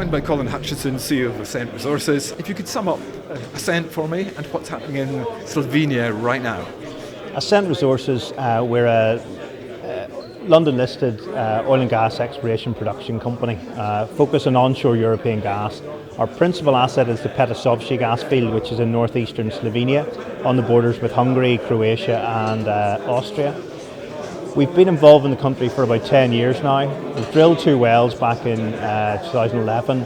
joined by Colin Hutchinson, CEO of Ascent Resources. If you could sum up Ascent for me and what's happening in Slovenia right now. Ascent Resources, we're a London-listed oil and gas exploration production company focused on onshore European gas. Our principal asset is the Petasovci gas field, which is in northeastern Slovenia, on the borders with Hungary, Croatia and Austria. We've been involved in the country for about 10 years now. We've drilled 2 wells back in 2011,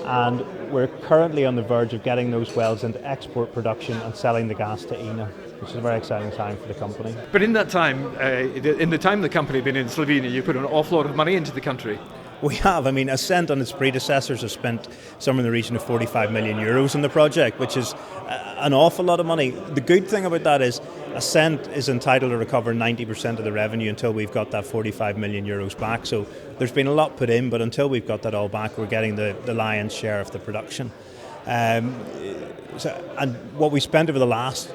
and we're currently on the verge of getting those wells into export production and selling the gas to INA, which is a very exciting time for the company. But in that time, in the time the company has been in Slovenia, you put an awful lot of money into the country. We have. I mean, Ascent and its predecessors have spent somewhere in the region of 45 million euros on the project, which is an awful lot of money. The good thing about that is Ascent is entitled to recover 90% of the revenue until we've got that 45 million euros back. So there's been a lot put in, but until we've got that all back, we're getting the lion's share of the production. And what we spent over the last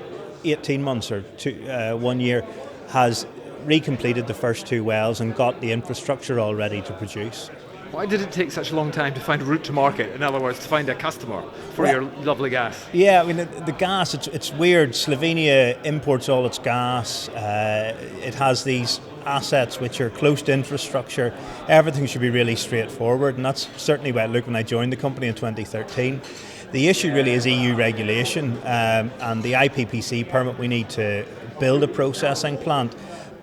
18 months or 1 year has recompleted the first 2 wells and got the infrastructure all ready to produce. Why did it take such a long time to find a route to market? In other words, to find a customer for your lovely gas? Yeah, I mean, the gas, it's weird. Slovenia imports all its gas. It has these assets which are close to infrastructure. Everything should be really straightforward, and that's certainly where it looked when I joined the company in 2013. The issue really is EU regulation, and the IPPC permit we need to build a processing plant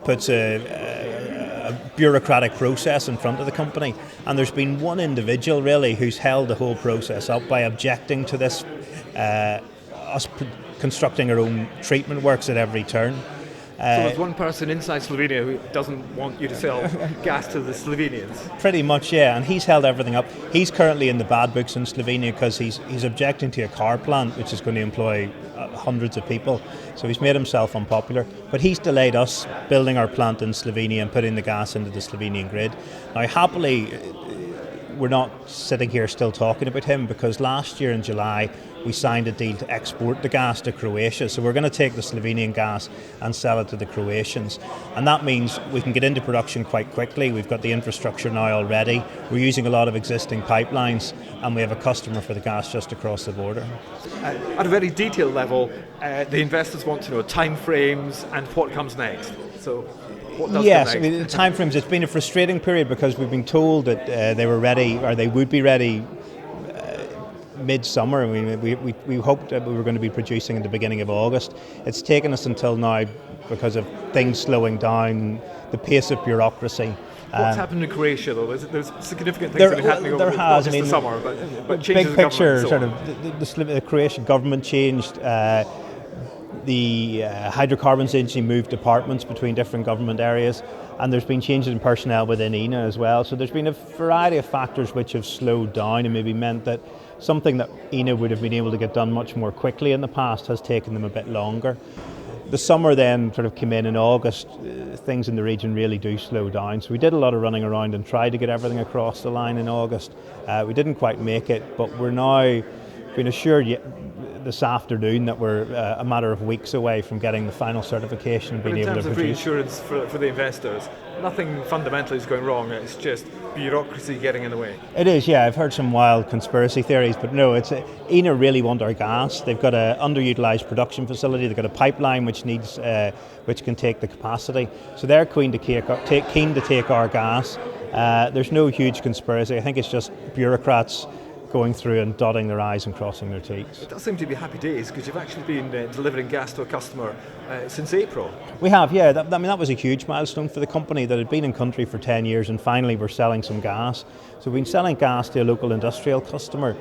puts a bureaucratic process in front of the company, and there's been one individual really who's held the whole process up by objecting to this, us constructing our own treatment works at every turn. So there's one person inside Slovenia who doesn't want you to sell gas to the Slovenians? Pretty much, yeah, and he's held everything up. He's currently in the bad books in Slovenia because he's objecting to a car plant which is going to employ hundreds of people, so he's made himself unpopular. But he's delayed us building our plant in Slovenia and putting the gas into the Slovenian grid. Now, happily, we're not sitting here still talking about him, because last year in July we signed a deal to export the gas to Croatia. So we're going to take the Slovenian gas and sell it to the Croatians, and that means we can get into production quite quickly. We've got the infrastructure now already. We're using a lot of existing pipelines, and we have a customer for the gas just across the border. At a very detailed level, the investors want to know timeframes and what comes next. So what does yes, come next? I mean, the timeframes, it's been a frustrating period because we've been told that they were ready, or they would be ready mid-summer. I mean, we hoped that we were going to be producing in the beginning of August. It's taken us until now because of things slowing down, the pace of bureaucracy. What's happened in Croatia, though? There's significant things that have been happening over not just the summer, but changes big of picture, government. sort of the Croatian government changed. The hydrocarbons agency moved departments between different government areas, and there's been changes in personnel within INA as well. So there's been a variety of factors which have slowed down and maybe meant that something that INA would have been able to get done much more quickly in the past has taken them a bit longer. The summer then sort of came in August, things in the region really do slow down. So we did a lot of running around and tried to get everything across the line in August. We didn't quite make it, but we're now been assured this afternoon that we're a matter of weeks away from getting the final certification and being able to produce. In terms of reinsurance for the investors, nothing fundamentally is going wrong. It's just bureaucracy getting in the way. It is, yeah. I've heard some wild conspiracy theories, but no, it's INA really want our gas. They've got an underutilised production facility. They've got a pipeline which can take the capacity. So they're keen to take our gas. There's no huge conspiracy. I think it's just bureaucrats going through and dotting their I's and crossing their T's. It does seem to be happy days, because you've actually been delivering gas to a customer since April. We have, yeah. That was a huge milestone for the company, that had been in country for 10 years and finally we're selling some gas. So we've been selling gas to a local industrial customer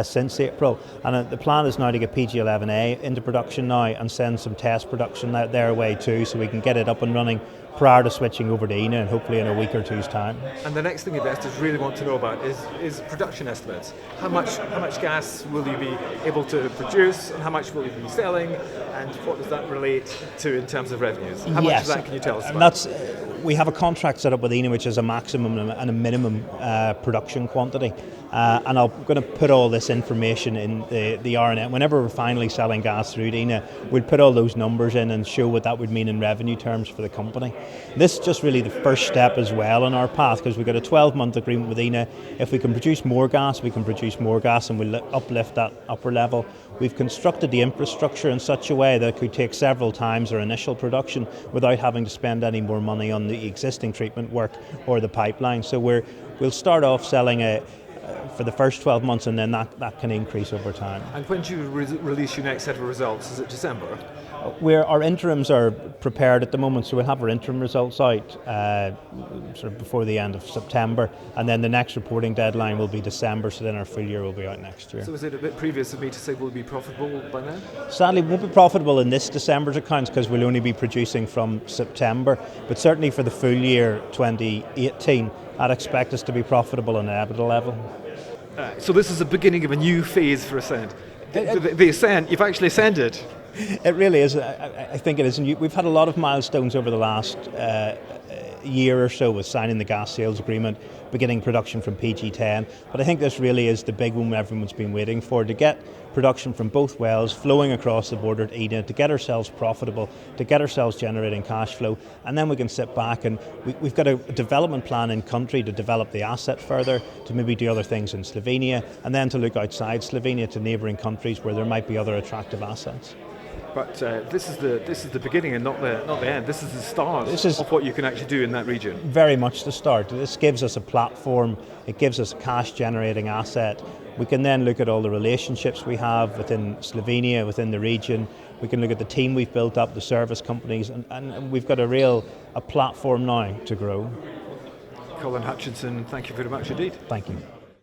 since April, and the plan is now to get PG11A into production now and send some test production out their way too, so we can get it up and running prior to switching over to INA, and hopefully in a week or two's time. And the next thing investors really want to know about is production estimates. How much gas will you be able to produce, and how much will you be selling, and what does that relate to in terms of revenues? How much of that can you tell us about? we have a contract set up with INA which is a maximum and a minimum production quantity, and I'm going to put all this information in the RNS. Whenever we're finally selling gas through INA, we'll put all those numbers in and show what that would mean in revenue terms for the company. This is just really the first step as well on our path, because we've got a 12-month agreement with INA. If we can produce more gas, we can produce more gas, and we'll uplift that upper level. We've constructed the infrastructure in such a way that it could take several times our initial production without having to spend any more money on the existing treatment work or the pipeline. So we'll start off selling for the first 12 months, and then that can increase over time. And when do you release your next set of results? Is it December? Our interims are prepared at the moment, so we'll have our interim results out sort of before the end of September, and then the next reporting deadline will be December, so then our full year will be out next year. So is it a bit previous of me to say we'll be profitable by then? Sadly, we won't be profitable in this December's accounts because we'll only be producing from September, but certainly for the full year 2018, I'd expect us to be profitable on an EBITDA level. So this is the beginning of a new phase for Ascent. The Ascent, you've actually ascended. It really is. I think it is. And we've had a lot of milestones over the last year or so with signing the gas sales agreement, beginning production from PG10. But I think this really is the big one everyone's been waiting for, to get production from both wells flowing across the border to Eden, to get ourselves profitable, to get ourselves generating cash flow. And then we can sit back and we've got a development plan in country to develop the asset further, to maybe do other things in Slovenia, and then to look outside Slovenia to neighbouring countries where there might be other attractive assets. But this is the beginning and not the end. This is the start of what you can actually do in that region. Very much the start. This gives us a platform. It gives us a cash-generating asset. We can then look at all the relationships we have within Slovenia, within the region. We can look at the team we've built up, the service companies, and we've got a platform now to grow. Colin Hutchinson, thank you very much indeed. Thank you.